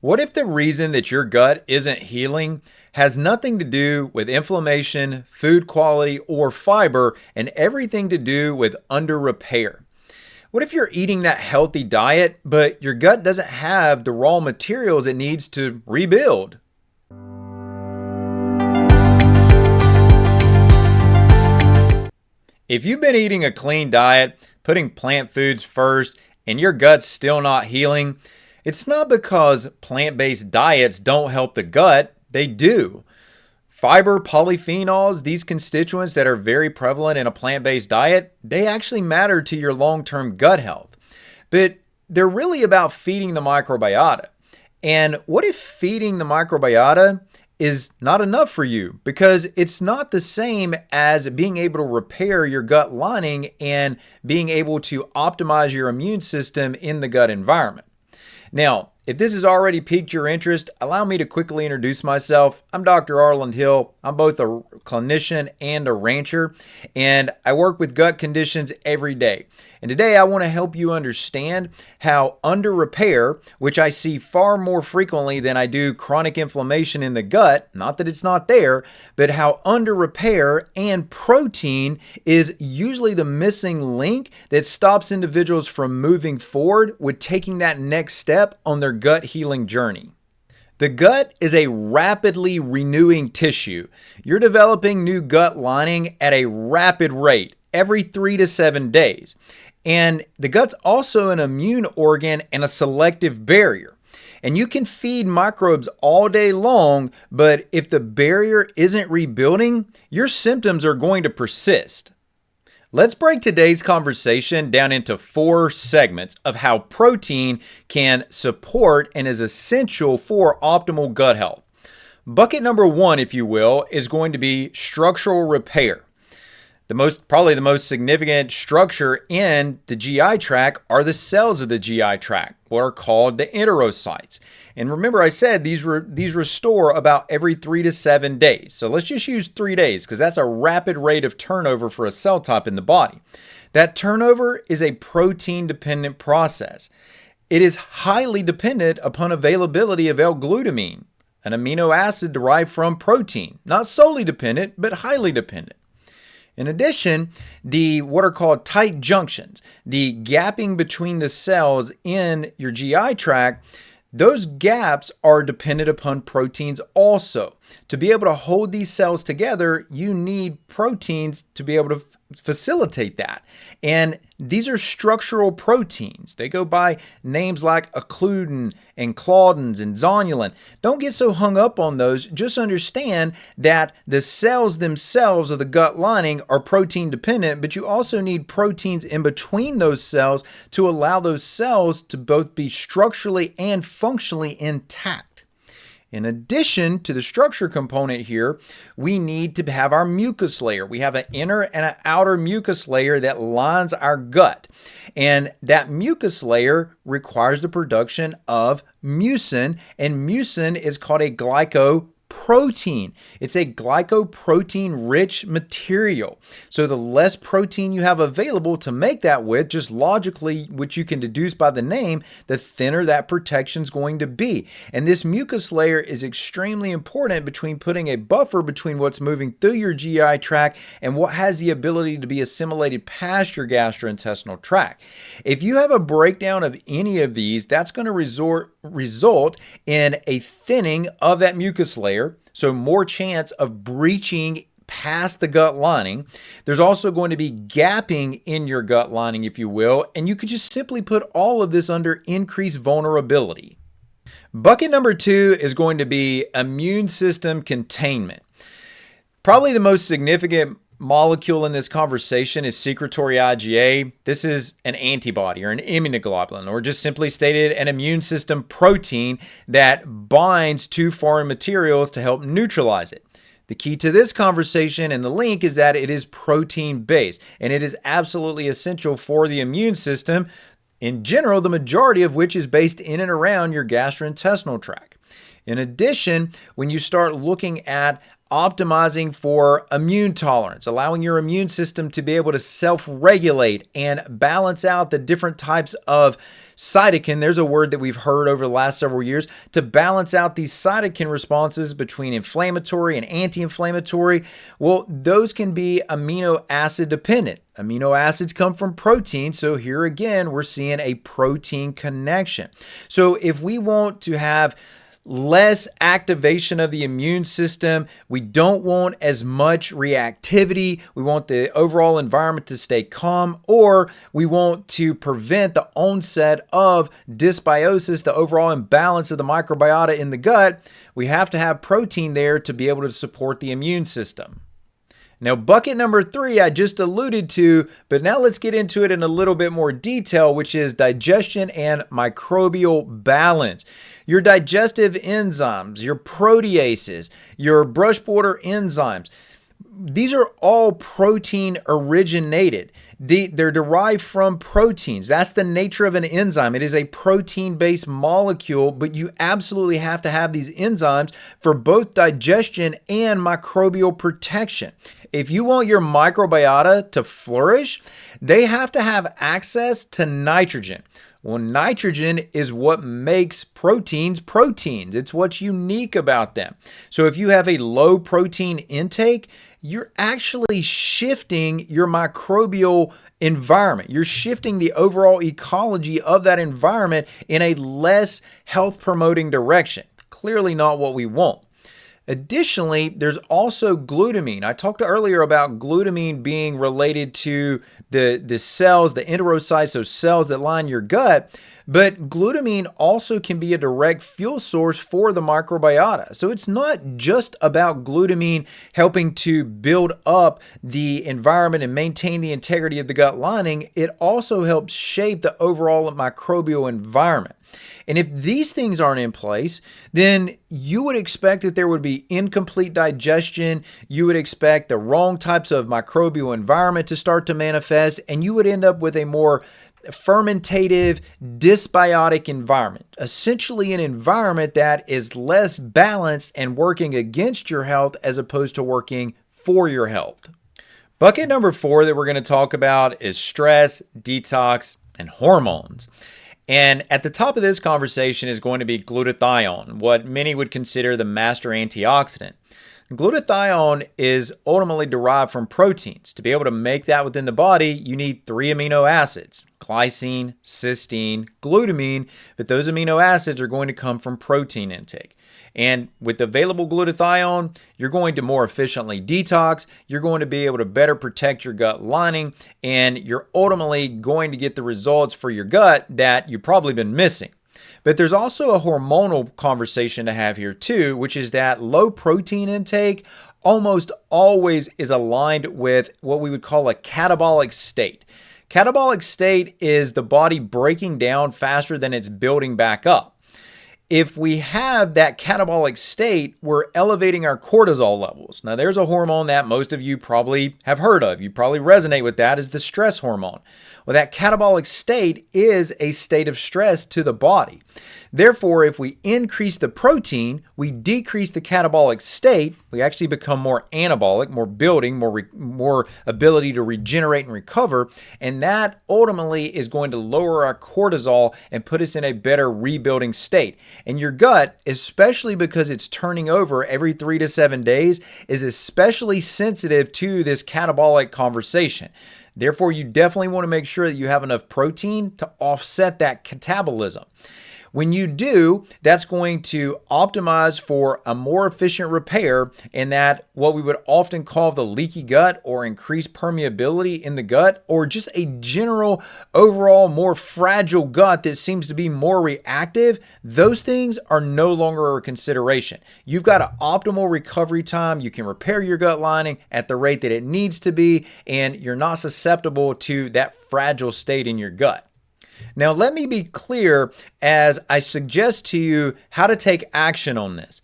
What if the reason that your gut isn't healing has nothing to do with inflammation, food quality, or fiber, and everything to do with under repair? What if you're eating that healthy diet, but your gut doesn't have the raw materials it needs to rebuild? If you've been eating a clean diet, putting plant foods first, and your gut's still not healing, it's not because plant-based diets don't help the gut. They do. Fiber, polyphenols, these constituents that are very prevalent in a plant-based diet, they actually matter to your long-term gut health. But they're really about feeding the microbiota. And what if feeding the microbiota is not enough for you? Because it's not the same as being able to repair your gut lining and being able to optimize your immune system in the gut environment. Now, if this has already piqued your interest, allow me to quickly introduce myself. I'm Dr. Arland Hill. I'm both a clinician and a rancher, and I work with gut conditions every day. And today I want to help you understand how under repair, which I see far more frequently than I do chronic inflammation in the gut, not that it's not there, but how under repair and protein is usually the missing link that stops individuals from moving forward with taking that next step on their gut healing journey. The gut is a rapidly renewing tissue. You're developing new gut lining at a rapid rate every 3 to 7 days. And the gut's also an immune organ and a selective barrier. And you can feed microbes all day long, but if the barrier isn't rebuilding, your symptoms are going to persist. Let's break today's conversation down into 4 segments of how protein can support and is essential for optimal gut health. Bucket number 1, if you will, is going to be structural repair. Probably the most significant structure in the GI tract are the cells of the GI tract, what are called the enterocytes. And remember, I said these restore about every 3 to 7 days. So let's just use 3 days because that's a rapid rate of turnover for a cell type in the body. That turnover is a protein-dependent process. It is highly dependent upon availability of L-glutamine, an amino acid derived from protein. Not solely dependent, but highly dependent. In addition, what are called tight junctions, the gapping between the cells in your GI tract, those gaps are dependent upon proteins also. To be able to hold these cells together, you need proteins to be able to facilitate that. And these are structural proteins. They go by names like occludin and claudins and zonulin. Don't get so hung up on those. Just understand that the cells themselves of the gut lining are protein dependent, but you also need proteins in between those cells to allow those cells to both be structurally and functionally intact. In addition to the structure component here, we need to have our mucus layer. We have an inner and an outer mucus layer that lines our gut. And that mucus layer requires the production of mucin, and mucin is called a glycoprotein. It's a glycoprotein-rich material. So the less protein you have available to make that with, just logically, which you can deduce by the name, the thinner that protection is going to be. And this mucus layer is extremely important between putting a buffer between what's moving through your GI tract and what has the ability to be assimilated past your gastrointestinal tract. If you have a breakdown of any of these, that's going to result in a thinning of that mucus layer. So more chance of breaching past the gut lining. There's also going to be gapping in your gut lining, if you will, and you could just simply put all of this under increased vulnerability. Bucket number 2 is going to be immune system containment. Probably the most significant molecule in this conversation is secretory IgA. This is an antibody or an immunoglobulin, or just simply stated, an immune system protein that binds to foreign materials to help neutralize it. The key to this conversation and the link is that it is protein-based, and it is absolutely essential for the immune system, in general, the majority of which is based in and around your gastrointestinal tract. In addition, when you start looking at optimizing for immune tolerance, allowing your immune system to be able to self-regulate and balance out the different types of cytokine. There's a word that we've heard over the last several years to balance out these cytokine responses between inflammatory and anti-inflammatory. Well, those can be amino acid dependent. Amino acids come from protein, so here again, we're seeing a protein connection. So if we want to have less activation of the immune system, we don't want as much reactivity, we want the overall environment to stay calm, or we want to prevent the onset of dysbiosis, the overall imbalance of the microbiota in the gut, we have to have protein there to be able to support the immune system. Now, bucket number 3, I just alluded to, but now let's get into it in a little bit more detail, which is digestion and microbial balance. Your digestive enzymes, your proteases, your brush border enzymes, these are all protein originated. They're derived from proteins. That's the nature of an enzyme. It is a protein-based molecule, but you absolutely have to have these enzymes for both digestion and microbial protection. If you want your microbiota to flourish, they have to have access to nitrogen. Well, nitrogen is what makes proteins proteins. It's what's unique about them. So if you have a low protein intake, you're actually shifting your microbial environment. You're shifting the overall ecology of that environment in a less health promoting direction. Clearly not what we want. Additionally, there's also glutamine. I talked earlier about glutamine being related to the cells, the enterocytes, those cells that line your gut, but glutamine also can be a direct fuel source for the microbiota. So it's not just about glutamine helping to build up the environment and maintain the integrity of the gut lining, it also helps shape the overall microbial environment. And if these things aren't in place, then you would expect that there would be incomplete digestion. You would expect the wrong types of microbial environment to start to manifest, and you would end up with a more fermentative, dysbiotic environment. Essentially an environment that is less balanced and working against your health as opposed to working for your health. Bucket number 4 that we're going to talk about is stress, detox, and hormones. And at the top of this conversation is going to be glutathione, what many would consider the master antioxidant. Glutathione is ultimately derived from proteins. To be able to make that within the body, you need 3 amino acids: glycine, cysteine, glutamine, but those amino acids are going to come from protein intake. And with available glutathione, you're going to more efficiently detox, you're going to be able to better protect your gut lining, and you're ultimately going to get the results for your gut that you've probably been missing. But there's also a hormonal conversation to have here too, which is that low protein intake almost always is aligned with what we would call a catabolic state. Catabolic state is the body breaking down faster than it's building back up. If we have that catabolic state, we're elevating our cortisol levels. Now, there's a hormone that most of you probably have heard of. You probably resonate with that, is the stress hormone. Well, that catabolic state is a state of stress to the body. Therefore, if we increase the protein, we decrease the catabolic state, we actually become more anabolic, more building, more ability to regenerate and recover, and that ultimately is going to lower our cortisol and put us in a better rebuilding state. And your gut, especially because it's turning over every 3 to 7 days, is especially sensitive to this catabolic conversation. Therefore, you definitely want to make sure that you have enough protein to offset that catabolism. When you do, that's going to optimize for a more efficient repair, and that what we would often call the leaky gut, or increased permeability in the gut, or just a general overall more fragile gut that seems to be more reactive. Those things are no longer a consideration. You've got an optimal recovery time. You can repair your gut lining at the rate that it needs to be, and you're not susceptible to that fragile state in your gut. Now, let me be clear as I suggest to you how to take action on this.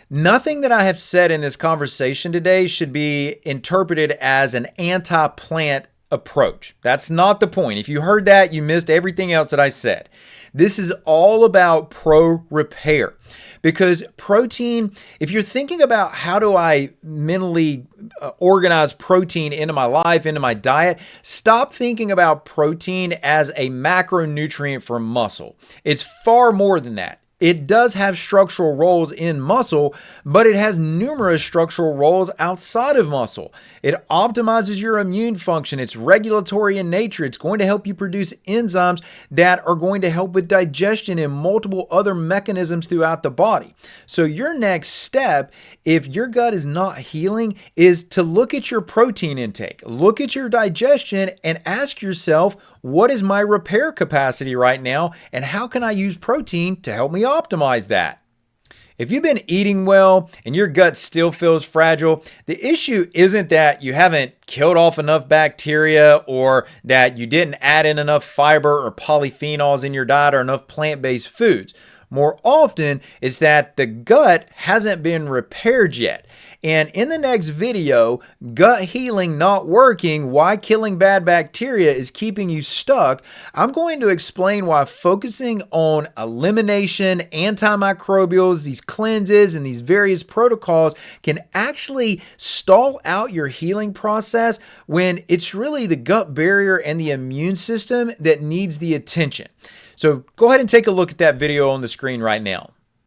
Nothing that I have said in this conversation today should be interpreted as an anti-plant approach. That's not the point. If you heard that, you missed everything else that I said. This is all about pro-repair. Because protein, if you're thinking about how do I mentally organize protein into my life, into my diet, stop thinking about protein as a macronutrient for muscle. It's far more than that. It does have structural roles in muscle, but it has numerous structural roles outside of muscle. It optimizes your immune function. It's regulatory in nature. It's going to help you produce enzymes that are going to help with digestion and multiple other mechanisms throughout the body. So your next step, if your gut is not healing, is to look at your protein intake, look at your digestion, and ask yourself, what is my repair capacity right now, and how can I use protein to help me optimize that? If you've been eating well and your gut still feels fragile, the issue isn't that you haven't killed off enough bacteria or that you didn't add in enough fiber or polyphenols in your diet or enough plant-based foods. More often, it's that the gut hasn't been repaired yet. And in the next video, gut healing not working, why killing bad bacteria is keeping you stuck, I'm going to explain why focusing on elimination, antimicrobials, these cleanses, and these various protocols can actually stall out your healing process when it's really the gut barrier and the immune system that needs the attention. So go ahead and take a look at that video on the screen right now.